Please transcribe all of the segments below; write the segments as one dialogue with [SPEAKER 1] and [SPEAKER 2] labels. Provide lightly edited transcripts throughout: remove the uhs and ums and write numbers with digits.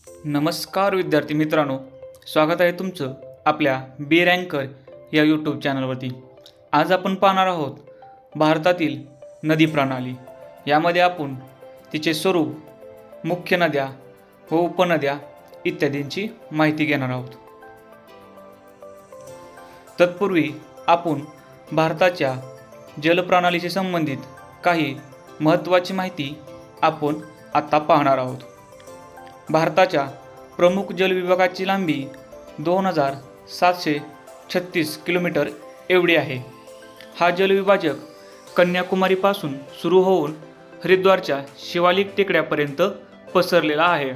[SPEAKER 1] नमस्कार विद्यार्थी मित्रांनो, स्वागत आहे तुमचं आपल्या बी रँकर या यूट्यूब चॅनलवरती। आज आपण पाहणार आहोत भारतातील नदी प्रणाली। यामध्ये आपण तिचे स्वरूप, मुख्य नद्या व उपनद्या इत्यादींची माहिती घेणार आहोत। तत्पूर्वी आपण भारताच्या जलप्रणालीशी संबंधित काही महत्त्वाची माहिती आपण आता पाहणार आहोत। भारताच्या प्रमुख जलविभागाची लांबी 2736 किलोमीटर एवढी आहे। हा जलविभाजक कन्याकुमारीपासून सुरू होऊन हरिद्वारच्या शिवालिक टेकड्यापर्यंत पसरलेला आहे।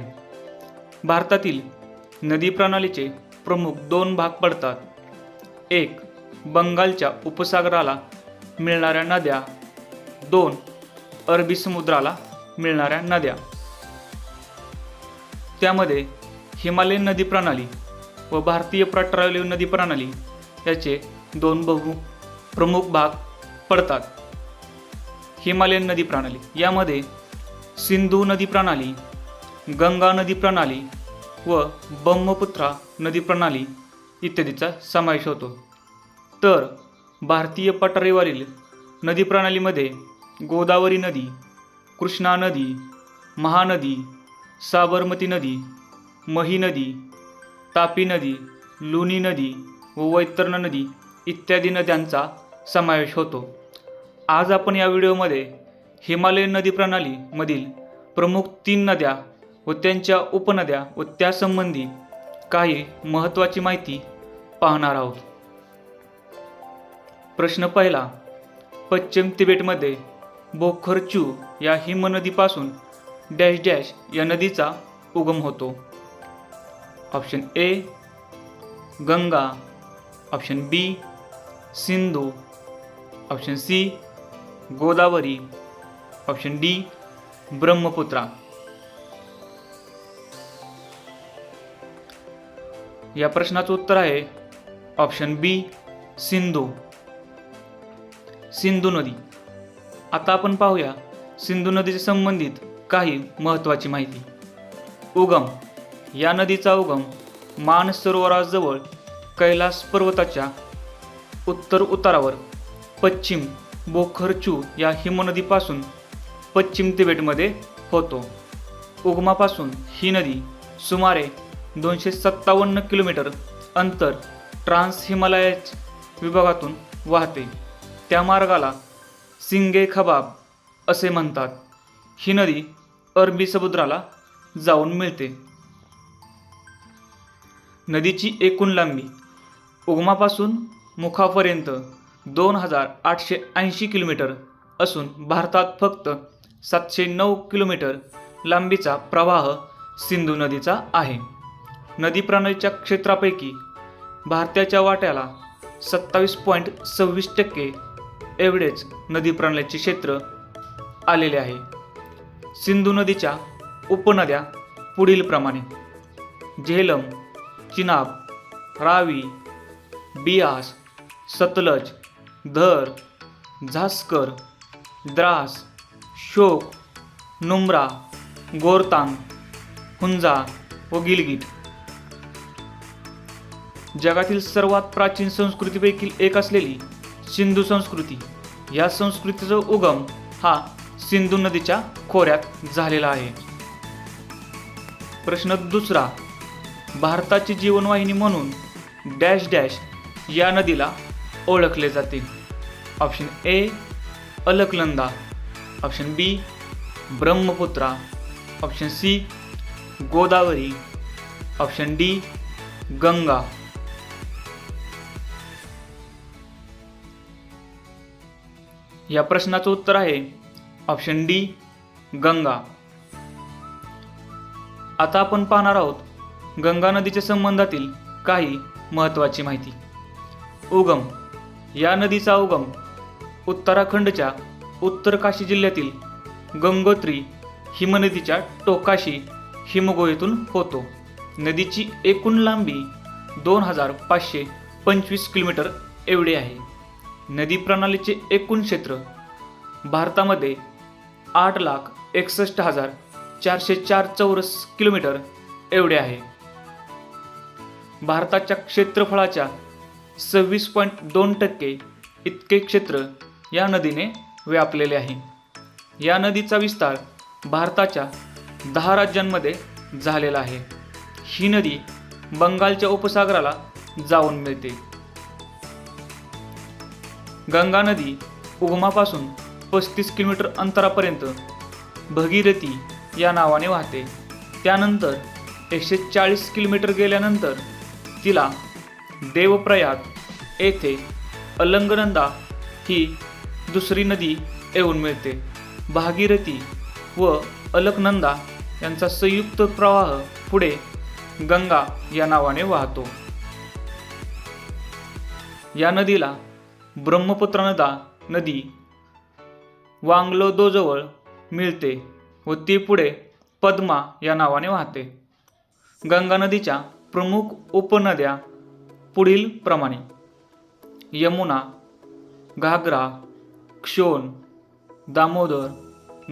[SPEAKER 1] भारतातील नदी प्रणालीचे प्रमुख दोन भाग पडतात। एक, बंगालच्या उपसागराला मिळणाऱ्या नद्या। दोन, अरबी समुद्राला मिळणाऱ्या नद्या। त्यामध्ये हिमालयन नदी प्रणाली व भारतीय पट्टरावली नदी प्रणाली याचे दोन प्रमुख भाग पडतात। हिमालयन नदी प्रणाली यामध्ये सिंधू नदी प्रणाली, गंगा नदी प्रणाली व ब्रह्मपुत्रा नदी प्रणाली इत्यादीचा समावेश होतो। तर भारतीय पट्टरीवरील नदी प्रणालीमध्ये गोदावरी नदी, कृष्णा नदी, महानदी, साबरमती नदी, मही नदी, तापी नदी, लुनी नदी व वैतरणा नदी इत्यादी नद्यांचा समावेश होतो। आज आपण या व्हिडिओमध्ये हिमालयन नदी प्रणालीमधील प्रमुख 3 नद्या व त्यांच्या उपनद्या व त्यासंबंधी काही महत्त्वाची माहिती पाहणार आहोत। प्रश्न पहिला, पश्चिम तिबेटमध्ये बोखरचू या हिमनदीपासून डॅश डॅश या नदीचा उगम होतो। Option A Ganga, option B Sindhu, option C Godavari, option D Brahmaputra. या प्रश्नाचं उत्तर आहे ऑप्शन बी सिंधू। सिंधू नदी। आता आपण पाहूया सिंधू नदीशी संबंधित काही महत्त्वाची माहिती। उगम। या नदीचा उगम मानसरोवराजवळ कैलास पर्वताच्या उत्तर उतारावर पश्चिम बोखरचू या हिमनदीपासून पश्चिम तिबेटमध्ये होतो। उगमापासून ही नदी सुमारे 257 किलोमीटर अंतर ट्रान्स हिमालय विभागातून वाहते। त्या मार्गाला सिंगे खबाब असे म्हणतात। ही नदी अरबी समुद्राला जाऊन मिळते। नदीची एकूण लांबी उगमापासून मुखापर्यंत 2880 किलोमीटर असून भारतात फक्त 709 किलोमीटर लांबीचा प्रवाह सिंधू नदीचा आहे। नदी प्रणालीच्या क्षेत्रापैकी भारताच्या वाट्याला 27.26% एवढेच नदी प्रणालीचे क्षेत्र आलेले आहे। सिंधू नदीच्या उपनद्या पुढील प्रमाणे: झेलम, चिनाब, रावी, बियास, सतलज, धर, झास्कर, द्रास, शोक, नुम्रा, गोरतांग, हुंजा व गिलगिट। जगातील सर्वात प्राचीन संस्कृतीपैकी एक असलेली सिंधू संस्कृती, या संस्कृतीचा उगम हा सिंधू नदीच्या खोऱ्यात झालेला आहे। प्रश्न दुसरा, भारताची जीवनवाहिनी म्हणून डॅश डॅश या नदीला ओळखले जाते। Option A Alaknanda, option B Brahmaputra, option C Godavari, option D Ganga. या प्रश्नाचं उत्तर आहे ऑप्शन डी गंगा। आता आपण पाहणार आहोत गंगा नदीच्या संबंधातील काही महत्त्वाची माहिती। उगम। या नदीचा उगम उत्तराखंडच्या उत्तरकाशी जिल्ह्यातील गंगोत्री हिमनदीच्या टोकाशी हिमगुहेतून होतो। नदीची एकूण लांबी 2525 किलोमीटर एवढी आहे। नदी प्रणालीचे एकूण क्षेत्र भारतामध्ये 8,61,404 चौरस किलोमीटर एवढे आहे. भारताच्या क्षेत्रफळाच्या 26.2% इतके क्षेत्र या नदीने व्यापलेले आहे. या नदीचा विस्तार भारताच्या 10 राज्यांमध्ये झालेला आहे. ही नदी बंगालच्या उपसागराला जाऊन मिळते. गंगा नदी उगमापासून 35 किलोमीटर अंतरापर्यंत भगीरथी या नावाने वाहते. त्यानंतर 140 किलोमीटर गेल्यानंतर तिला देवप्रयाग येथे अलंगनंदा ही दुसरी नदी येऊन मिळते. भागीरथी व अलकनंदा यांचा संयुक्त प्रवाह पुढे गंगा या नावाने वाहतो. या नदीला ब्रह्मपुत्रा नदी वांगलोदोजवळ मिळते व ती पुढे पद्मा या नावाने वाहते. गंगा नदीच्या प्रमुख उपनद्या पुढील प्रमाणे: यमुना, घागरा, क्षोण, दामोदर,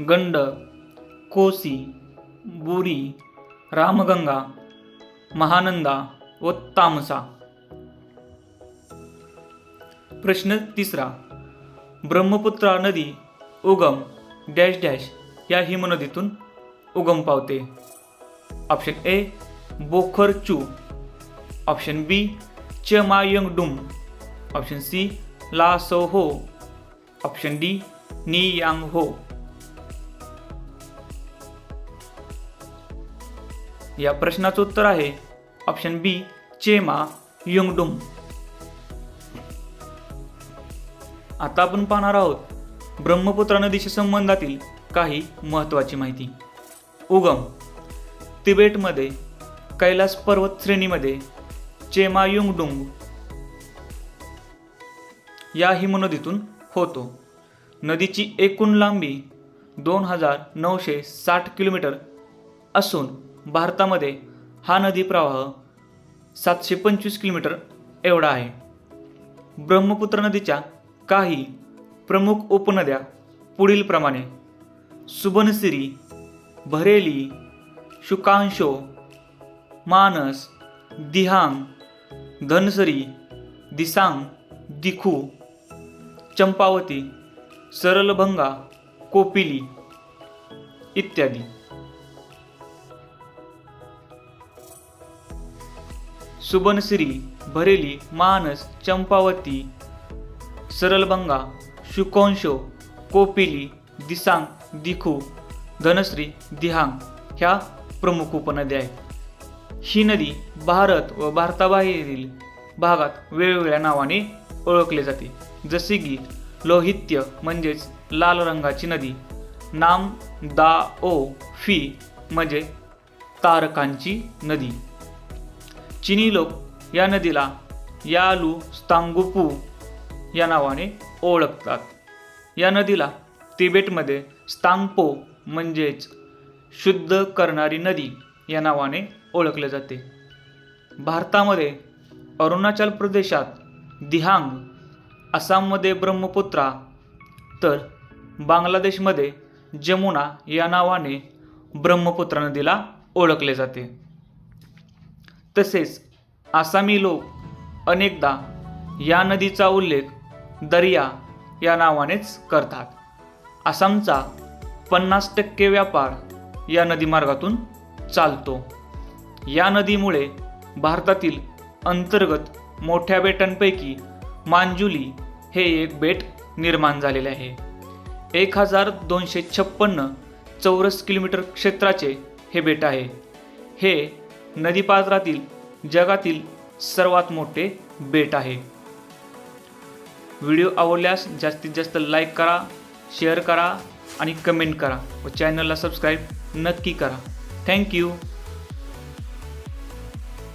[SPEAKER 1] गंडक, कोसी, बुरी, रामगंगा, महानंदा व तामसा. प्रश्न तिसरा. ब्रह्मपुत्रा नदी उगम डॅश डॅश या हिमनदीतून उगम पावते. Option A Bokharchu, option B Chemayungdung, option C लासोहो, ऑप्शन डी नियांगहो. या प्रश्नाचं उत्तर आहे ऑप्शन बी चेमायंगडुम. आता आपण पाहणार आहोत ब्रह्मपुत्रा नदीशी संबंधातील काही महत्त्वाची माहिती. उगम: तिबेटमध्ये कैलास पर्वत श्रेणीमध्ये चेमायुंगडुंग या हिमनदीतून होतो. नदीची एकूण लांबी 2960 किलोमीटर असून भारतामध्ये हा नदी प्रवाह 725 किलोमीटर एवढा आहे. ब्रह्मपुत्रा नदीच्या काही प्रमुख उपनद्या पुढील प्रमाणे: सुबनसिरी, भरेली, शुकांशो, मानस, दिहांग, धनसरी, दिसांग, दिखू, चंपावती, सरलभंगा, कोपिली इत्यादी. सुबनसिरी, भरेली, मानस, चंपावती, सरलभंगा, शुकोंशो, कोपिली, दिसांग, दिखू, धनश्री, दिहांग ह्या प्रमुख उपनद्या आहेत. ही नदी भारत व भारताबाहेरील भागात वेगवेगळ्या नावाने ओळखली जाते, जसे की लोहित्य म्हणजेच लाल रंगाची नदी, नाम दाओ फी म्हणजे तारकांची नदी. चीनी लोक या नदीला यालू स्तांगुपू या नावाने ओळखतात. या नदीला तिबेटमध्ये स्तांगपो म्हणजेच शुद्ध करणारी नदी या नावाने ओळखले जाते. भारतामध्ये अरुणाचल प्रदेशात दिहांग, आसाममध्ये ब्रह्मपुत्रा तर बांगलादेशमध्ये जमुना या नावाने ब्रह्मपुत्रा नदीला ओळखले जाते. तसेच आसामी लोक अनेकदा या नदीचा उल्लेख दर्या या नावानेच करतात. आसामचा 50% व्यापार या नदीमार्गातून चालतो. या नदीमुळे भारतातील अंतर्गत मोठ्या बेटांपैकी मांजुली हे एक बेट निर्माण झालेले आहे. 1256 चौरस किलोमीटर क्षेत्राचे हे बेट आहे. हे नदीपात्रातील जगातील सर्वात मोठे बेट आहे. व्हिडिओ आवडल्यास जास्तीत जास्त लाईक करा, शेअर करा आणि कमेंट करा व चॅनलला सबस्क्राईब नक्की करा. थँक्यू.